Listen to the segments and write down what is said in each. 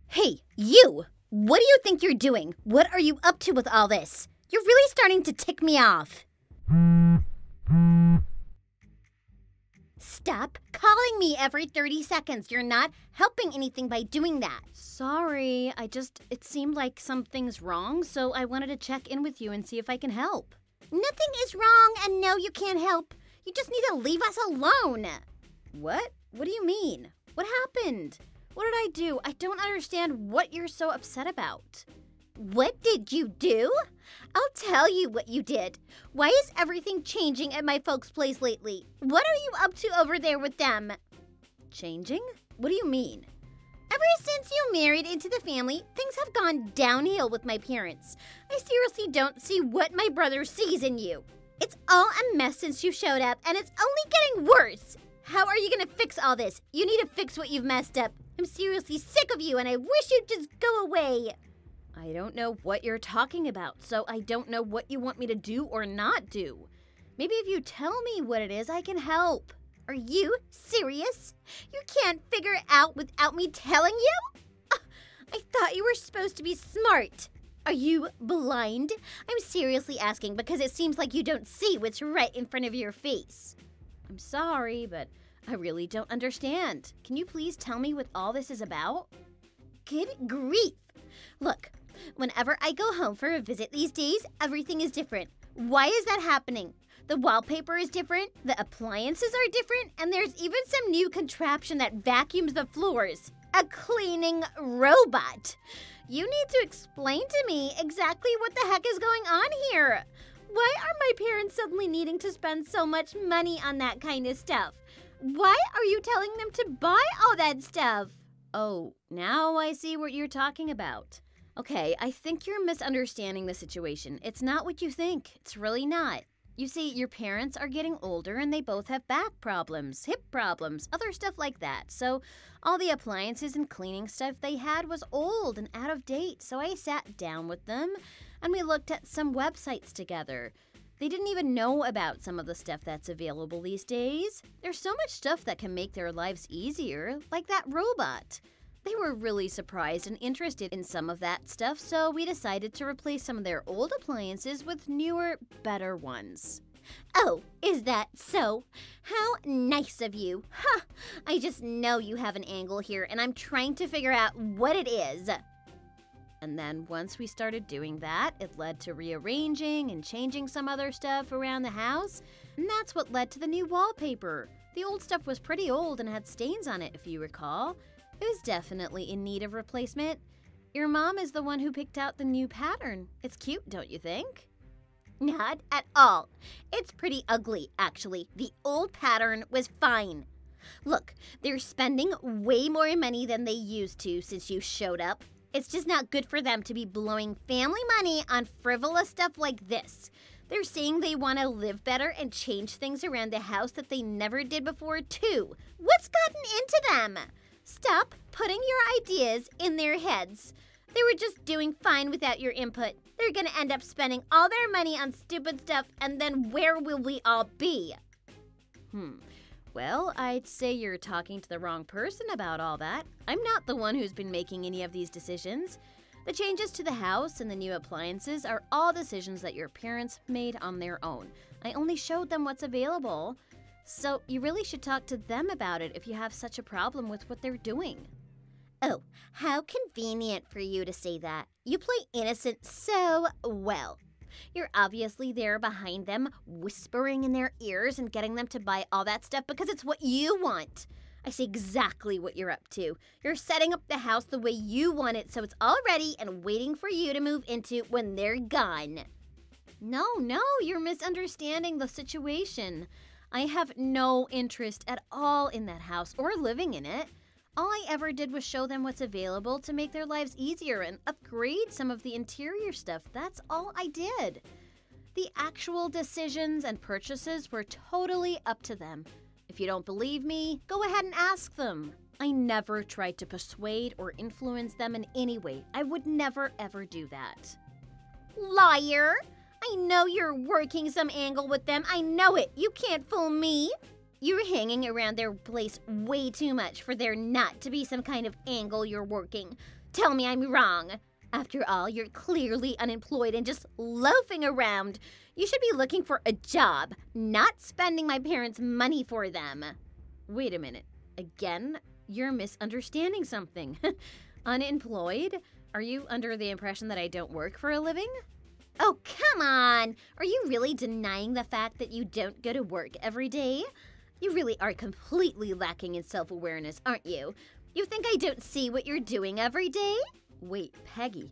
Hey, you! What do you think you're doing? What are you up to with all this? You're really starting to tick me off. Stop calling me every 30 seconds. You're not helping anything by doing that. Sorry, it seemed like something's wrong, so I wanted to check in with you and see if I can help. Nothing is wrong, and no, you can't help. You just need to leave us alone. What? What do you mean? What happened? What did I do? I don't understand what you're so upset about. What did you do? I'll tell you what you did. Why is everything changing at my folks' place lately? What are you up to over there with them? Changing? What do you mean? Ever since you married into the family, things have gone downhill with my parents. I seriously don't see what my brother sees in you. It's all a mess since you showed up, and it's only getting worse. How are you gonna fix all this? You need to fix what you've messed up. I'm seriously sick of you, and I wish you'd just go away. I don't know what you're talking about, so I don't know what you want me to do or not do. Maybe if you tell me what it is, I can help. Are you serious? You can't figure it out without me telling you? I thought you were supposed to be smart. Are you blind? I'm seriously asking because it seems like you don't see what's right in front of your face. I'm sorry, but I really don't understand. Can you please tell me what all this is about? Good grief. Look, whenever I go home for a visit these days, everything is different. Why is that happening? The wallpaper is different, the appliances are different, and there's even some new contraption that vacuums the floors. A cleaning robot. You need to explain to me exactly what the heck is going on here. Why are my parents suddenly needing to spend so much money on that kind of stuff? Why are you telling them to buy all that stuff? Oh, now I see what you're talking about. Okay, I think you're misunderstanding the situation. It's not what you think. It's really not. You see, your parents are getting older and they both have back problems, hip problems, other stuff like that. So all the appliances and cleaning stuff they had was old and out of date. So I sat down with them and we looked at some websites together. They didn't even know about some of the stuff that's available these days. There's so much stuff that can make their lives easier, like that robot. They were really surprised and interested in some of that stuff, so we decided to replace some of their old appliances with newer, better ones. Oh, is that so? How nice of you. Huh, I just know you have an angle here, and I'm trying to figure out what it is. And then once we started doing that, it led to rearranging and changing some other stuff around the house, and that's what led to the new wallpaper. The old stuff was pretty old and had stains on it, if you recall. It was definitely in need of replacement. Your mom is the one who picked out the new pattern. It's cute, don't you think? Not at all. It's pretty ugly, actually. The old pattern was fine. Look, they're spending way more money than they used to since you showed up. It's just not good for them to be blowing family money on frivolous stuff like this. They're saying they want to live better and change things around the house that they never did before, too. What's gotten into them? Stop putting your ideas in their heads. They were just doing fine without your input. They're gonna end up spending all their money on stupid stuff, and then where will we all be? Well, I'd say you're talking to the wrong person about all that. I'm not the one who's been making any of these decisions. The changes to the house and the new appliances are all decisions that your parents made on their own. I only showed them what's available. So you really should talk to them about it if you have such a problem with what they're doing. Oh, how convenient for you to say that. You play innocent so well. You're obviously there behind them, whispering in their ears and getting them to buy all that stuff because it's what you want. I see exactly what you're up to. You're setting up the house the way you want it so it's all ready and waiting for you to move into when they're gone. No, you're misunderstanding the situation. I have no interest at all in that house or living in it. All I ever did was show them what's available to make their lives easier and upgrade some of the interior stuff. That's all I did. The actual decisions and purchases were totally up to them. If you don't believe me, go ahead and ask them. I never tried to persuade or influence them in any way. I would never, ever do that. Liar! I know you're working some angle with them. I know it. You can't fool me. You're hanging around their place way too much for there not to be some kind of angle you're working. Tell me I'm wrong. After all, you're clearly unemployed and just loafing around. You should be looking for a job, not spending my parents' money for them. Wait a minute. Again, you're misunderstanding something. Unemployed? Are you under the impression that I don't work for a living? Oh, come on! Are you really denying the fact that you don't go to work every day? You really are completely lacking in self-awareness, aren't you? You think I don't see what you're doing every day? Wait, Peggy.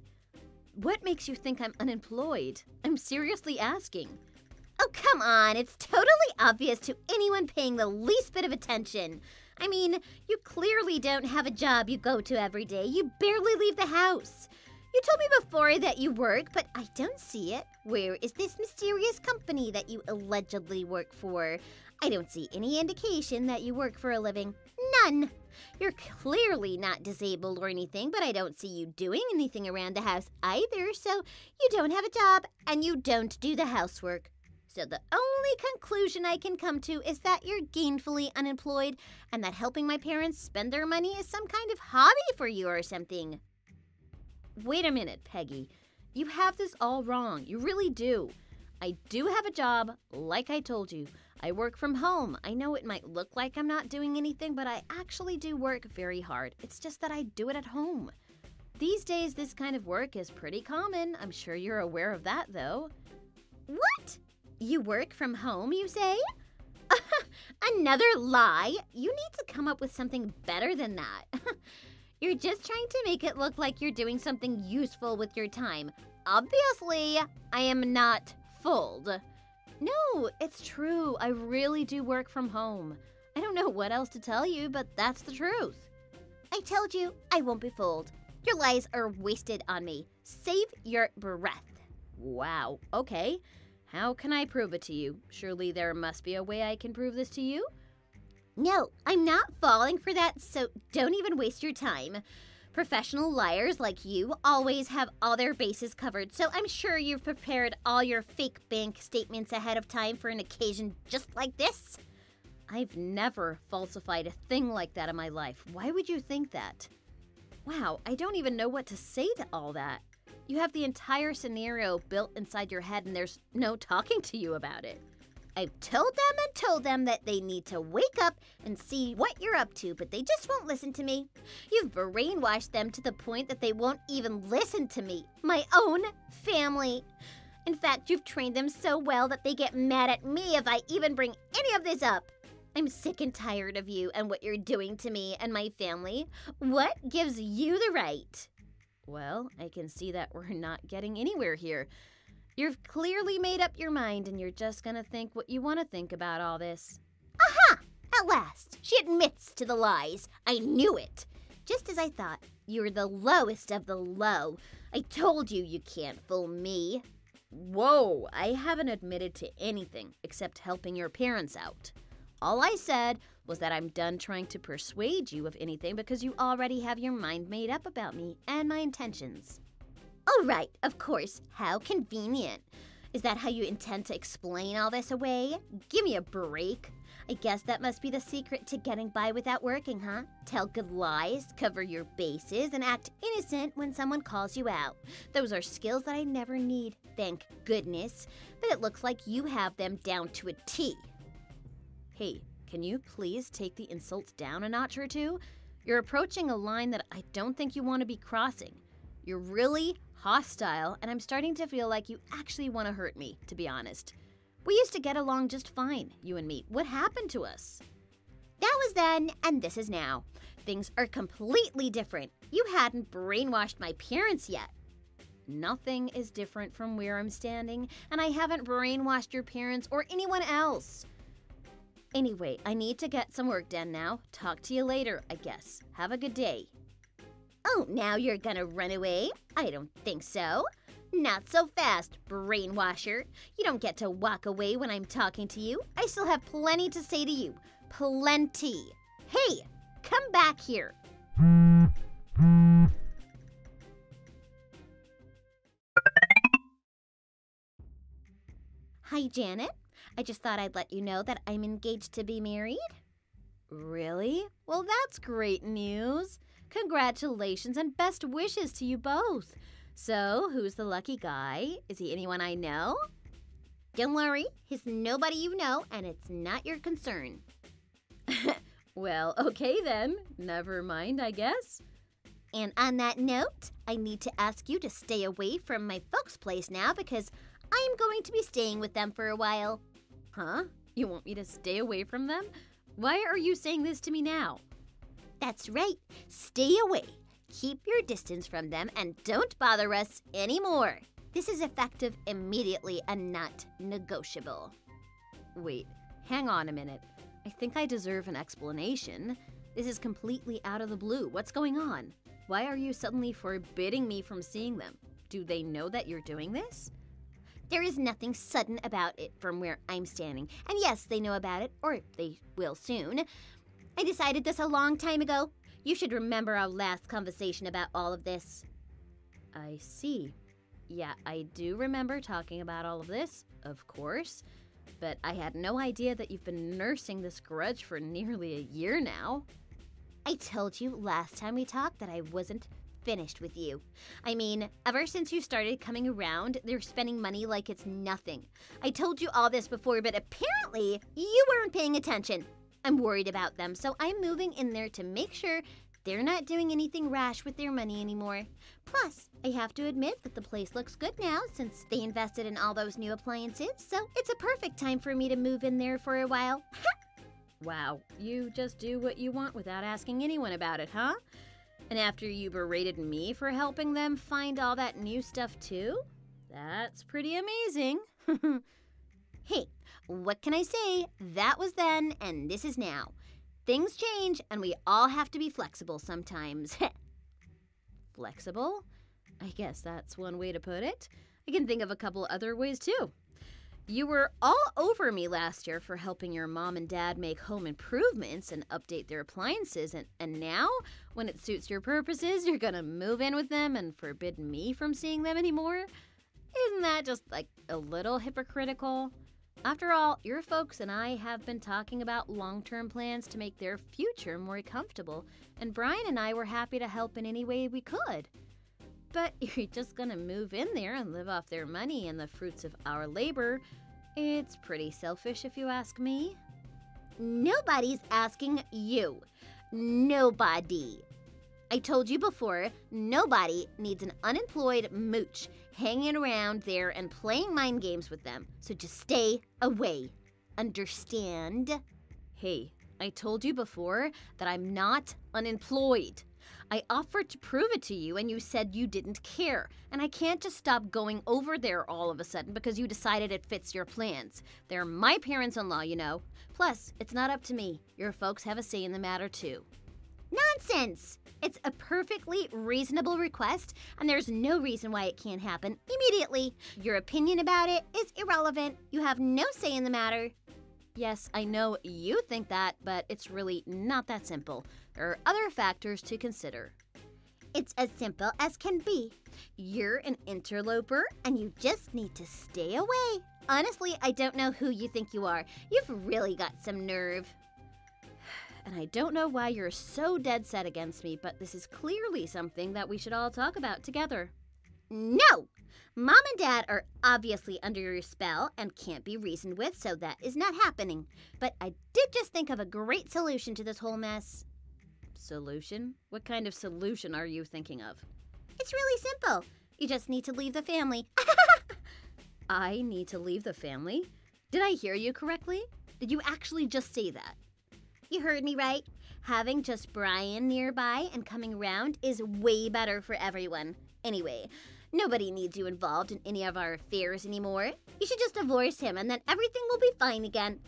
What makes you think I'm unemployed? I'm seriously asking. Oh, come on. It's totally obvious to anyone paying the least bit of attention. I mean, you clearly don't have a job you go to every day. You barely leave the house. You told me before that you work, but I don't see it. Where is this mysterious company that you allegedly work for? I don't see any indication that you work for a living. None. You're clearly not disabled or anything, but I don't see you doing anything around the house either, so you don't have a job and you don't do the housework. So the only conclusion I can come to is that you're gainfully unemployed and that helping my parents spend their money is some kind of hobby for you or something. Wait a minute, Peggy. You have this all wrong. You really do. I do have a job, like I told you. I work from home. I know it might look like I'm not doing anything, but I actually do work very hard. It's just that I do it at home. These days, this kind of work is pretty common. I'm sure you're aware of that, though. What? You work from home, you say? Another lie? You need to come up with something better than that. You're just trying to make it look like you're doing something useful with your time. Obviously, I am not fooled. No, it's true. I really do work from home. I don't know what else to tell you, but that's the truth. I told you I won't be fooled. Your lies are wasted on me. Save your breath. Wow, okay. How can I prove it to you? Surely there must be a way I can prove this to you? No, I'm not falling for that, so don't even waste your time. Professional liars like you always have all their bases covered, so I'm sure you've prepared all your fake bank statements ahead of time for an occasion just like this. I've never falsified a thing like that in my life. Why would you think that? Wow, I don't even know what to say to all that. You have the entire scenario built inside your head and there's no talking to you about it. I've told them that they need to wake up and see what you're up to, but they just won't listen to me. You've brainwashed them to the point that they won't even listen to me, my own family. In fact, you've trained them so well that they get mad at me if I even bring any of this up. I'm sick and tired of you and what you're doing to me and my family. What gives you the right? Well, I can see that we're not getting anywhere here. You've clearly made up your mind and you're just gonna think what you want to think about all this. Aha! At last, she admits to the lies. I knew it. Just as I thought, you're the lowest of the low. I told you you can't fool me. Whoa, I haven't admitted to anything except helping your parents out. All I said was that I'm done trying to persuade you of anything because you already have your mind made up about me and my intentions. Oh, right, of course. How convenient. Is that how you intend to explain all this away? Give me a break. I guess that must be the secret to getting by without working, huh? Tell good lies, cover your bases, and act innocent when someone calls you out. Those are skills that I never need, thank goodness. But it looks like you have them down to a T. Hey, can you please take the insults down a notch or two? You're approaching a line that I don't think you want to be crossing. You're really hostile, and I'm starting to feel like you actually want to hurt me, to be honest. We used to get along just fine, you and me. What happened to us? That was then, and this is now. Things are completely different. You hadn't brainwashed my parents yet. Nothing is different from where I'm standing, and I haven't brainwashed your parents or anyone else. Anyway, I need to get some work done now. Talk to you later, I guess. Have a good day. Oh, now you're gonna run away? I don't think so. Not so fast, brainwasher. You don't get to walk away when I'm talking to you. I still have plenty to say to you. Plenty. Hey, come back here. Hi, Janet. I just thought I'd let you know that I'm engaged to be married. Really? Well, that's great news. Congratulations and best wishes to you both. So, who's the lucky guy? Is he anyone I know? Don't worry, he's nobody you know, and it's not your concern. Well, okay then. Never mind, I guess. And on that note, I need to ask you to stay away from my folks' place now because I'm going to be staying with them for a while. Huh? You want me to stay away from them? Why are you saying this to me now? That's right. Stay away. Keep your distance from them and don't bother us anymore. This is effective immediately and not negotiable. Wait, hang on a minute. I think I deserve an explanation. This is completely out of the blue. What's going on? Why are you suddenly forbidding me from seeing them? Do they know that you're doing this? There is nothing sudden about it from where I'm standing. And yes, they know about it, or they will soon. I decided this a long time ago. You should remember our last conversation about all of this. I see. Yeah, I do remember talking about all of this, of course. But I had no idea that you've been nursing this grudge for nearly a year now. I told you last time we talked that I wasn't finished with you. I mean, ever since you started coming around, they're spending money like it's nothing. I told you all this before, but apparently you weren't paying attention. I'm worried about them, so I'm moving in there to make sure they're not doing anything rash with their money anymore. Plus, I have to admit that the place looks good now since they invested in all those new appliances, so it's a perfect time for me to move in there for a while. Wow, you just do what you want without asking anyone about it, huh? And after you berated me for helping them find all that new stuff too? That's pretty amazing. Hey, what can I say? That was then, and this is now. Things change, and we all have to be flexible sometimes. Flexible? I guess that's one way to put it. I can think of a couple other ways too. You were all over me last year for helping your mom and dad make home improvements and update their appliances, and now, when it suits your purposes, you're gonna move in with them and forbid me from seeing them anymore? Isn't that just, like, a little hypocritical? After all, your folks and I have been talking about long-term plans to make their future more comfortable, and Brian and I were happy to help in any way we could. But you're just gonna move in there and live off their money and the fruits of our labor. It's pretty selfish if you ask me. Nobody's asking you. Nobody. I told you before, nobody needs an unemployed mooch hanging around there and playing mind games with them. So just stay away. Understand? Hey, I told you before that I'm not unemployed. I offered to prove it to you and you said you didn't care. And I can't just stop going over there all of a sudden because you decided it fits your plans. They're my parents-in-law, you know. Plus, it's not up to me. Your folks have a say in the matter too. Nonsense! It's a perfectly reasonable request, and there's no reason why it can't happen immediately. Your opinion about it is irrelevant. You have no say in the matter. Yes, I know you think that, but it's really not that simple. There are other factors to consider. It's as simple as can be. You're an interloper, and you just need to stay away. Honestly, I don't know who you think you are. You've really got some nerve. And I don't know why you're so dead set against me, but this is clearly something that we should all talk about together. No! Mom and Dad are obviously under your spell and can't be reasoned with, so that is not happening. But I did just think of a great solution to this whole mess. Solution? What kind of solution are you thinking of? It's really simple. You just need to leave the family. I need to leave the family? Did I hear you correctly? Did you actually just say that? You heard me right. Having just Brian nearby and coming around is way better for everyone. Anyway, nobody needs you involved in any of our affairs anymore. You should just divorce him and then everything will be fine again.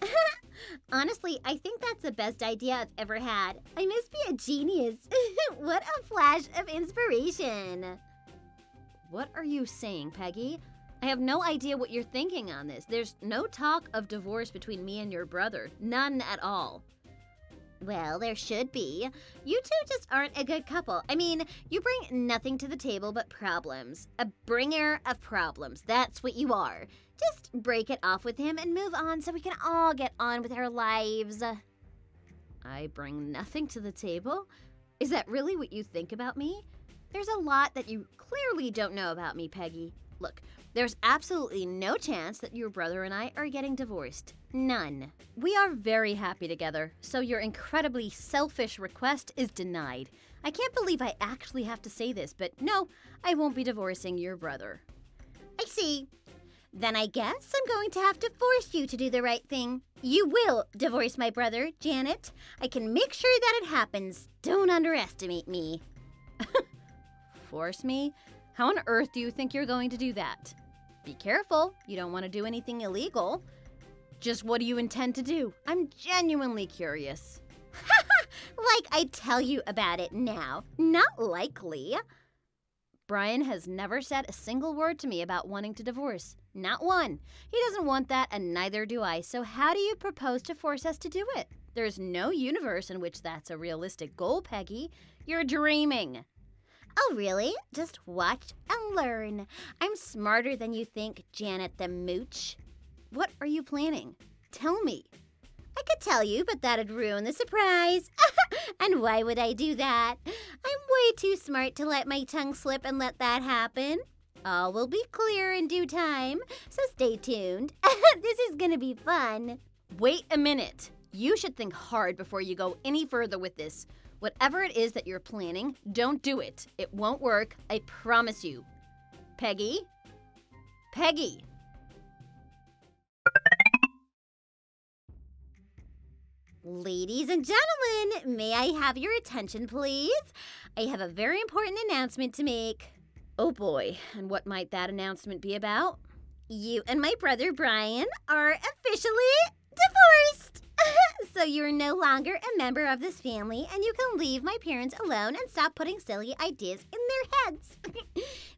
Honestly, I think that's the best idea I've ever had. I must be a genius. What a flash of inspiration. What are you saying, Peggy? I have no idea what you're thinking on this. There's no talk of divorce between me and your brother. None at all. Well, there should be. You two just aren't a good couple. I mean, you bring nothing to the table but problems. A bringer of problems. That's what you are. Just break it off with him and move on so we can all get on with our lives. I bring nothing to the table? Is that really what you think about me? There's a lot that you clearly don't know about me, Peggy. Look, there's absolutely no chance that your brother and I are getting divorced. None. We are very happy together, so your incredibly selfish request is denied. I can't believe I actually have to say this, but no, I won't be divorcing your brother. I see. Then I guess I'm going to have to force you to do the right thing. You will divorce my brother, Janet. I can make sure that it happens. Don't underestimate me. Force me? How on earth do you think you're going to do that? Be careful. You don't want to do anything illegal. Just what do you intend to do? I'm genuinely curious. Like I tell you about it now. Not likely. Brian has never said a single word to me about wanting to divorce. Not one. He doesn't want that, and neither do I. So how do you propose to force us to do it? There's no universe in which that's a realistic goal, Peggy. You're dreaming. Oh, really? Just watch and learn. I'm smarter than you think, Janet the Mooch. What are you planning? Tell me. I could tell you, but that'd ruin the surprise. And why would I do that? I'm way too smart to let my tongue slip and let that happen. All will be clear in due time, so stay tuned. This is gonna be fun. Wait a minute. You should think hard before you go any further with this. Whatever it is that you're planning, don't do it. It won't work, I promise you. Peggy? Peggy! Ladies and gentlemen, may I have your attention, please? I have a very important announcement to make. Oh boy, and what might that announcement be about? You and my brother Brian are officially divorced. So you're no longer a member of this family, and you can leave my parents alone and stop putting silly ideas in their heads.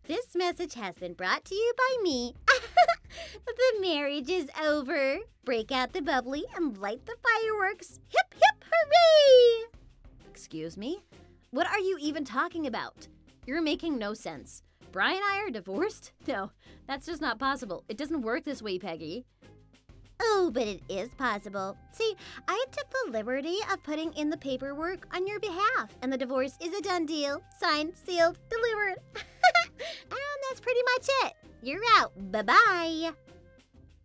This message has been brought to you by me. The marriage is over. Break out the bubbly and light the fireworks. Hip, hip, hooray! Excuse me? What are you even talking about? You're making no sense. Brian and I are divorced? No, that's just not possible. It doesn't work this way, Peggy. Oh, but it is possible. See, I took the liberty of putting in the paperwork on your behalf, and the divorce is a done deal. Signed, sealed, delivered. And that's pretty much it. You're out. Bye-bye.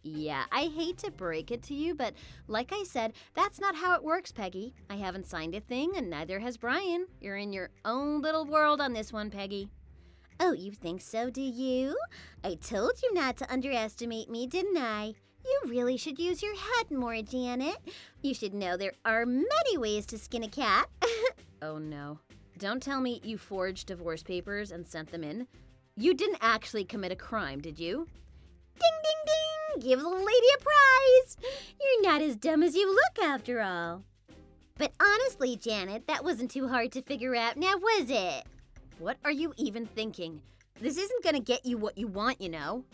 Yeah, I hate to break it to you, but like I said, that's not how it works, Peggy. I haven't signed a thing, and neither has Brian. You're in your own little world on this one, Peggy. Oh, you think so, do you? I told you not to underestimate me, didn't I? You really should use your head more, Janet. You should know there are many ways to skin a cat. Oh, no. Don't tell me you forged divorce papers and sent them in. You didn't actually commit a crime, did you? Ding, ding, ding! Give the lady a prize! You're not as dumb as you look, after all. But honestly, Janet, that wasn't too hard to figure out, now was it? What are you even thinking? This isn't gonna get you what you want, you know.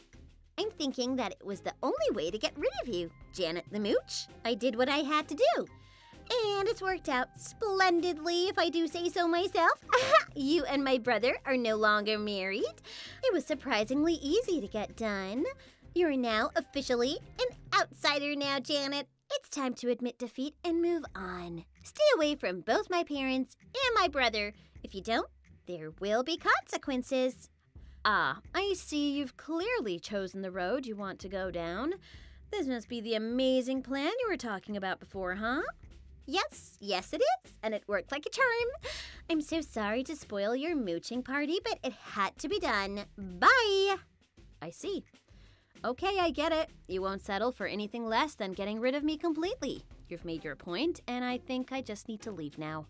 I'm thinking that it was the only way to get rid of you, Janet the Mooch. I did what I had to do. And it's worked out splendidly, if I do say so myself. You and my brother are no longer married. It was surprisingly easy to get done. You're now officially an outsider now, Janet. It's time to admit defeat and move on. Stay away from both my parents and my brother. If you don't, there will be consequences. Ah, I see you've clearly chosen the road you want to go down. This must be the amazing plan you were talking about before, huh? Yes, it is, and it worked like a charm. I'm so sorry to spoil your mooching party, but it had to be done. Bye! I see. Okay, I get it. You won't settle for anything less than getting rid of me completely. You've made your point, and I think I just need to leave now.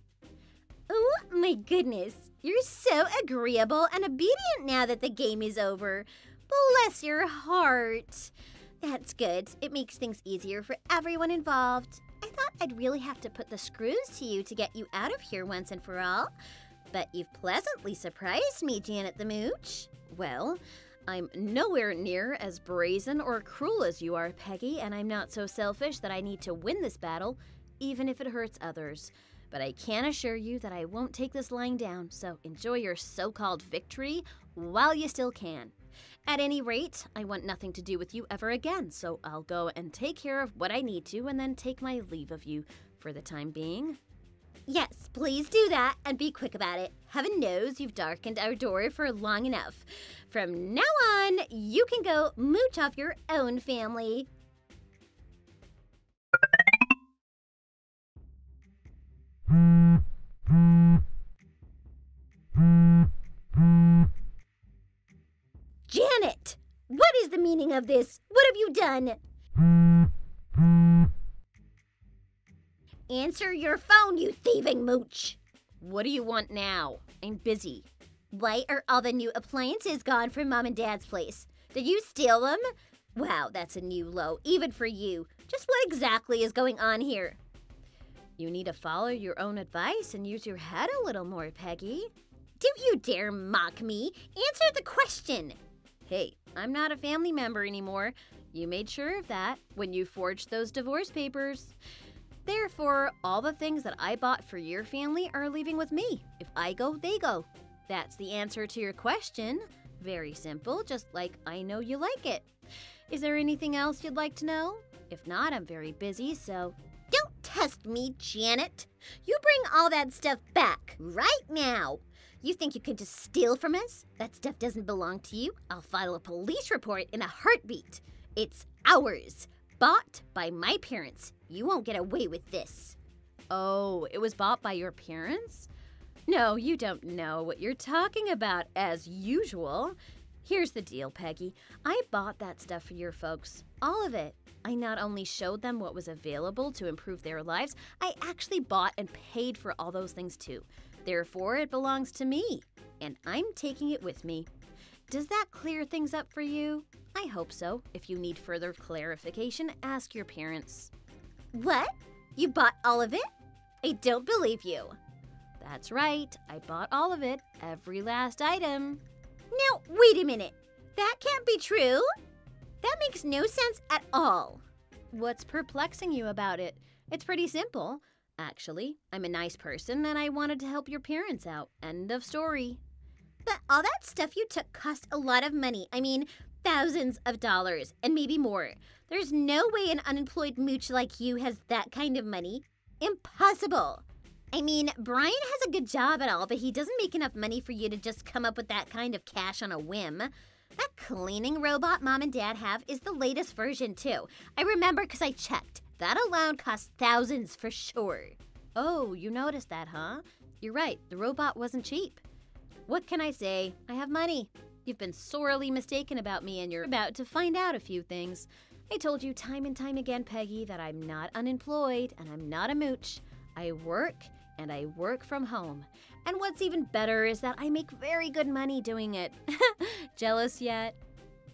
Oh, my goodness. You're so agreeable and obedient now that the game is over. Bless your heart. That's good. It makes things easier for everyone involved. I thought I'd really have to put the screws to you to get you out of here once and for all. But you've pleasantly surprised me, Janet the Mooch. Well, I'm nowhere near as brazen or cruel as you are, Peggy, and I'm not so selfish that I need to win this battle, even if it hurts others. But I can assure you that I won't take this lying down, so enjoy your so-called victory while you still can. At any rate, I want nothing to do with you ever again, so I'll go and take care of what I need to and then take my leave of you for the time being. Yes, please do that and be quick about it. Heaven knows you've darkened our door for long enough. From now on, you can go mooch off your own family. Janet! What is the meaning of this? What have you done? Answer your phone, you thieving mooch! What do you want now? I'm busy. Why are all the new appliances gone from Mom and Dad's place? Did you steal them? Wow, that's a new low, even for you. Just what exactly is going on here? You need to follow your own advice and use your head a little more, Peggy. Don't you dare mock me. Answer the question. Hey, I'm not a family member anymore. You made sure of that when you forged those divorce papers. Therefore, all the things that I bought for your family are leaving with me. If I go, they go. That's the answer to your question. Very simple, just like I know you like it. Is there anything else you'd like to know? If not, I'm very busy, so... Don't test me, Janet. You bring all that stuff back right now. You think you can just steal from us? That stuff doesn't belong to you. I'll file a police report in a heartbeat. It's ours. Bought by my parents. You won't get away with this. Oh, it was bought by your parents? No, you don't know what you're talking about, as usual. Here's the deal, Peggy. I bought that stuff for your folks. All of it. I not only showed them what was available to improve their lives, I actually bought and paid for all those things too. Therefore, it belongs to me, and I'm taking it with me. Does that clear things up for you? I hope so. If you need further clarification, ask your parents. What? You bought all of it? I don't believe you. That's right. I bought all of it. Every last item. Now, wait a minute. That can't be true. That makes no sense at all. What's perplexing you about it? It's pretty simple. Actually, I'm a nice person and I wanted to help your parents out. End of story. But all that stuff you took cost a lot of money. I mean, thousands of dollars and maybe more. There's no way an unemployed mooch like you has that kind of money. Impossible. I mean, Brian has a good job and all, but he doesn't make enough money for you to just come up with that kind of cash on a whim. That cleaning robot Mom and Dad have is the latest version, too. I remember because I checked. That alone costs thousands for sure. Oh, you noticed that, huh? You're right, the robot wasn't cheap. What can I say? I have money. You've been sorely mistaken about me and you're about to find out a few things. I told you time and time again, Peggy, that I'm not unemployed and I'm not a mooch. I work and I work from home. And what's even better is that I make very good money doing it. Jealous yet?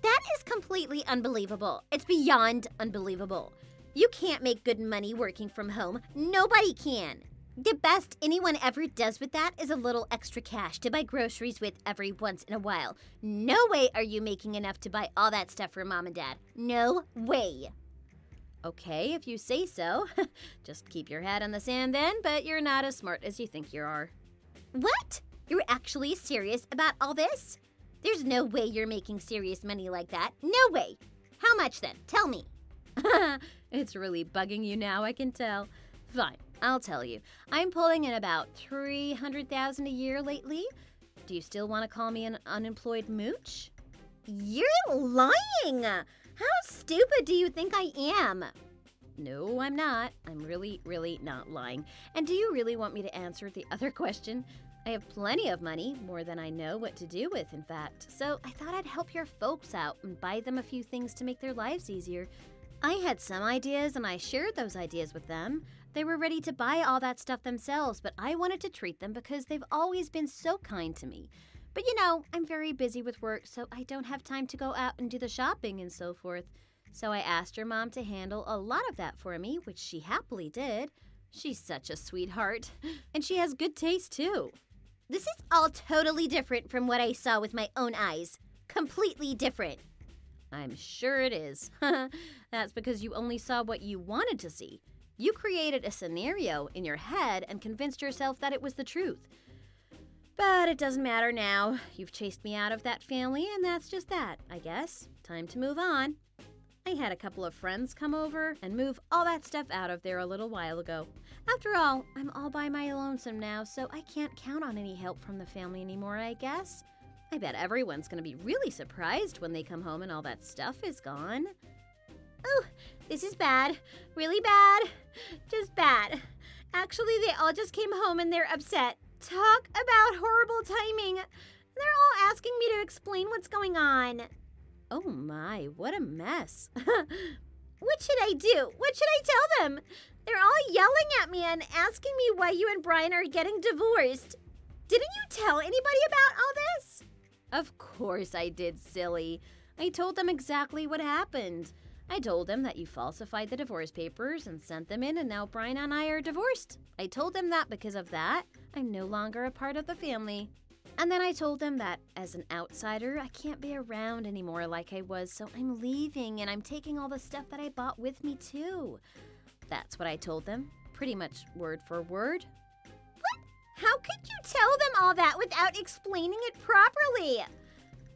That is completely unbelievable. It's beyond unbelievable. You can't make good money working from home. Nobody can. The best anyone ever does with that is a little extra cash to buy groceries with every once in a while. No way are you making enough to buy all that stuff for Mom and Dad. No way. Okay, if you say so. Just keep your head in the sand then, but you're not as smart as you think you are. What? You're actually serious about all this? There's no way you're making serious money like that. No way. How much then? Tell me. It's really bugging you now, I can tell. Fine, I'll tell you. I'm pulling in about $300,000 a year lately. Do you still want to call me an unemployed mooch? You're lying! How stupid do you think I am? No, I'm not. I'm really, really not lying. And do you really want me to answer the other question? I have plenty of money, more than I know what to do with, in fact. So I thought I'd help your folks out and buy them a few things to make their lives easier. I had some ideas and I shared those ideas with them. They were ready to buy all that stuff themselves, but I wanted to treat them because they've always been so kind to me. But you know, I'm very busy with work, so I don't have time to go out and do the shopping and so forth. So I asked your mom to handle a lot of that for me, which she happily did. She's such a sweetheart. And she has good taste, too. This is all totally different from what I saw with my own eyes. Completely different. I'm sure it is. That's because you only saw what you wanted to see. You created a scenario in your head and convinced yourself that it was the truth. But it doesn't matter now. You've chased me out of that family, and that's just that, I guess. Time to move on. I had a couple of friends come over and move all that stuff out of there a little while ago. After all, I'm all by my lonesome now, so I can't count on any help from the family anymore, I guess. I bet everyone's gonna be really surprised when they come home and all that stuff is gone. Oh, this is bad. Really bad. Just bad. Actually, they all just came home and they're upset. Talk about horrible timing. They're all asking me to explain what's going on. Oh my, what a mess. What should I do? What should I tell them? They're all yelling at me and asking me why you and Brian are getting divorced. Didn't you tell anybody about all this? Of course I did, silly. I told them exactly what happened. I told them that you falsified the divorce papers and sent them in, and now Brian and I are divorced. I told them that because of that, I'm no longer a part of the family. And then I told them that as an outsider, I can't be around anymore like I was, so I'm leaving and I'm taking all the stuff that I bought with me too. That's what I told them, pretty much word for word. What? How could you tell them all that without explaining it properly?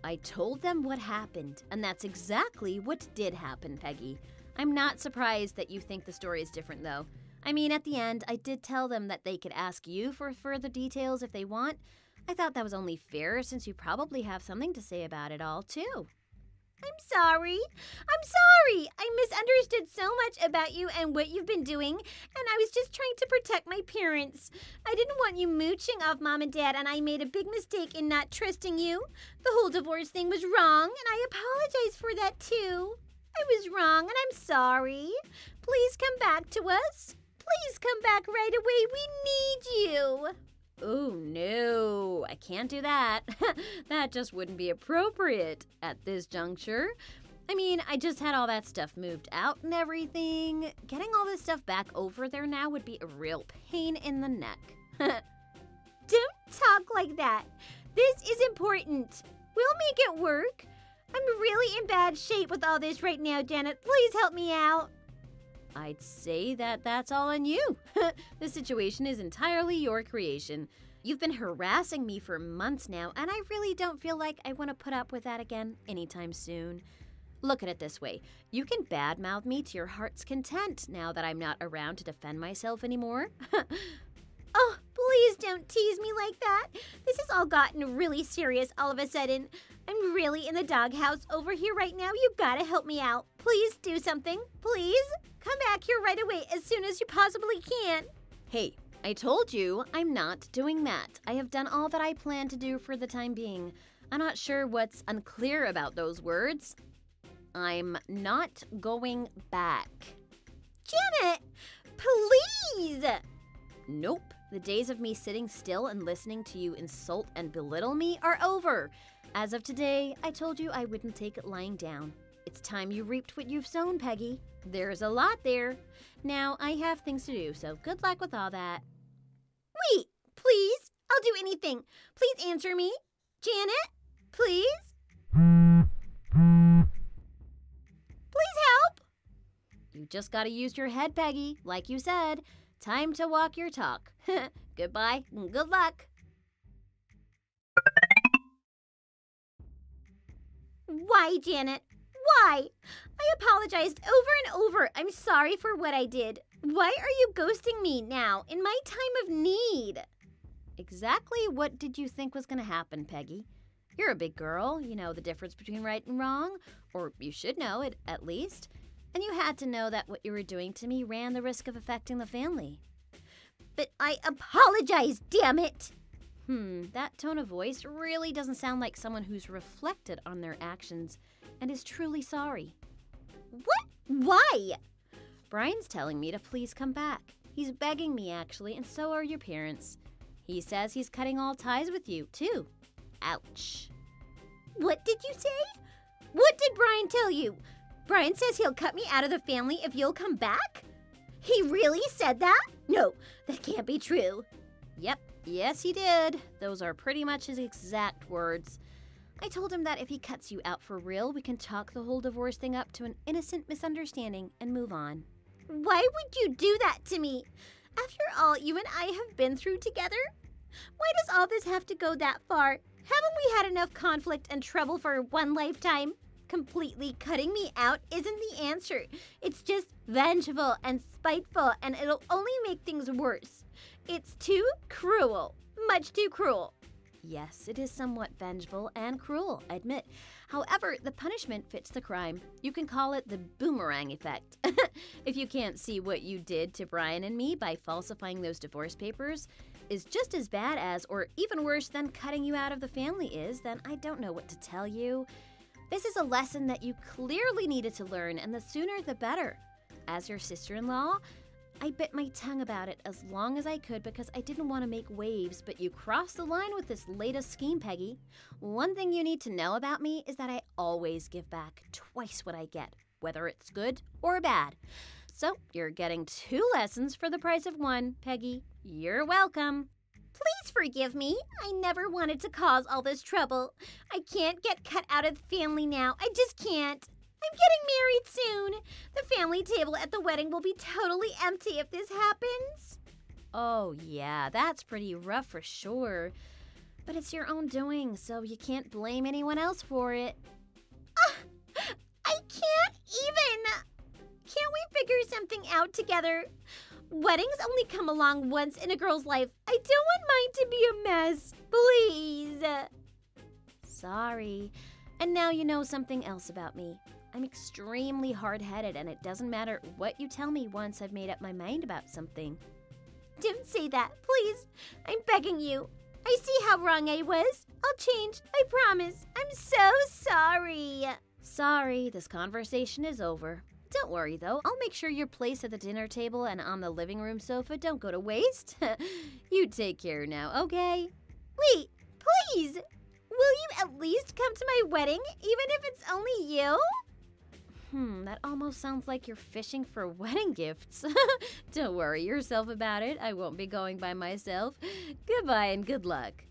I told them what happened, and that's exactly what did happen, Peggy. I'm not surprised that you think the story is different, though. I mean, at the end, I did tell them that they could ask you for further details if they want. I thought that was only fair since you probably have something to say about it all, too. I'm sorry. I misunderstood so much about you and what you've been doing, and I was just trying to protect my parents. I didn't want you mooching off Mom and Dad, and I made a big mistake in not trusting you. The whole divorce thing was wrong, and I apologize for that, too. I was wrong, and I'm sorry. Please come back to us. Please come back right away. We need you. Oh, no, I can't do that. That just wouldn't be appropriate at this juncture. I mean, I just had all that stuff moved out and everything. Getting all this stuff back over there now would be a real pain in the neck. Don't talk like that. This is important. We'll make it work. I'm really in bad shape with all this right now, Janet. Please help me out. I'd say that that's all on you. The situation is entirely your creation. You've been harassing me for months now, and I really don't feel like I want to put up with that again anytime soon. Look at it this way. You can badmouth me to your heart's content now that I'm not around to defend myself anymore. Oh, please don't tease me like that. This has all gotten really serious all of a sudden. I'm really in the doghouse over here right now. You gotta help me out. Please do something. Please. Come back here right away as soon as you possibly can. Hey, I told you I'm not doing that. I have done all that I plan to do for the time being. I'm not sure what's unclear about those words. I'm not going back. Janet, please! Nope. The days of me sitting still and listening to you insult and belittle me are over. As of today, I told you I wouldn't take it lying down. It's time you reaped what you've sown, Peggy. There's a lot there. Now, I have things to do, so good luck with all that. Wait, please. I'll do anything. Please answer me. Janet, please? Please help. You just gotta use your head, Peggy. Like you said, time to walk your talk. Goodbye and good luck. Why, Janet? Why? I apologized over and over. I'm sorry for what I did. Why are you ghosting me now, in my time of need? Exactly what did you think was gonna happen, Peggy? You're a big girl. You know the difference between right and wrong. Or you should know it, at least. And you had to know that what you were doing to me ran the risk of affecting the family. But I apologize, damn it! That tone of voice really doesn't sound like someone who's reflected on their actions and is truly sorry. What? Why? Brian's telling me to please come back. He's begging me, actually, and so are your parents. He says he's cutting all ties with you, too. Ouch. What did you say? What did Brian tell you? Brian says he'll cut me out of the family if you'll come back? He really said that? No, that can't be true. Yep. Yes, he did. Those are pretty much his exact words. I told him that if he cuts you out for real, we can chalk the whole divorce thing up to an innocent misunderstanding and move on. Why would you do that to me? After all you and I have been through together? Why does all this have to go that far? Haven't we had enough conflict and trouble for one lifetime? Completely cutting me out isn't the answer. It's just vengeful and spiteful, and it'll only make things worse. It's too cruel. Much too cruel. Yes, it is somewhat vengeful and cruel, I admit. However, the punishment fits the crime. You can call it the boomerang effect. If you can't see what you did to Brian and me by falsifying those divorce papers is just as bad as, or even worse than cutting you out of the family is, then I don't know what to tell you. This is a lesson that you clearly needed to learn, and the sooner the better. As your sister-in-law, I bit my tongue about it as long as I could because I didn't want to make waves, but you crossed the line with this latest scheme, Peggy. One thing you need to know about me is that I always give back twice what I get, whether it's good or bad. So you're getting 2 lessons for the price of 1, Peggy. You're welcome. Please forgive me. I never wanted to cause all this trouble. I can't get cut out of the family now. I just can't. I'm getting married soon. The family table at the wedding will be totally empty if this happens. Oh, yeah, that's pretty rough for sure. But it's your own doing, so you can't blame anyone else for it. I can't even. Can't we figure something out together? Weddings only come along once in a girl's life. I don't want mine to be a mess. Please. Sorry. And now you know something else about me. I'm extremely hard-headed, and it doesn't matter what you tell me once I've made up my mind about something. Don't say that, please. I'm begging you. I see how wrong I was. I'll change, I promise. I'm so sorry. Sorry, this conversation is over. Don't worry, though. I'll make sure your place at the dinner table and on the living room sofa don't go to waste. You take care now, okay? Wait, please. Will you at least come to my wedding, even if it's only you? That almost sounds like you're fishing for wedding gifts. Don't worry yourself about it. I won't be going by myself. Goodbye and good luck.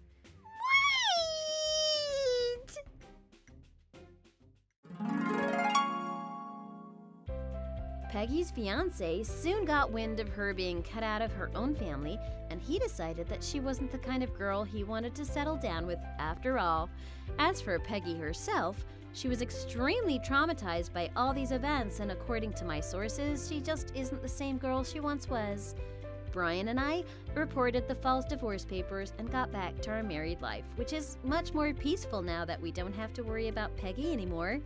Peggy's fiancé soon got wind of her being cut out of her own family, and he decided that she wasn't the kind of girl he wanted to settle down with after all. As for Peggy herself, she was extremely traumatized by all these events, and according to my sources, she just isn't the same girl she once was. Brian and I reported the false divorce papers and got back to our married life, which is much more peaceful now that we don't have to worry about Peggy anymore.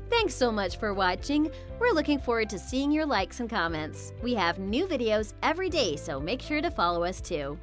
Thanks so much for watching. We're looking forward to seeing your likes and comments. We have new videos every day, so make sure to follow us too.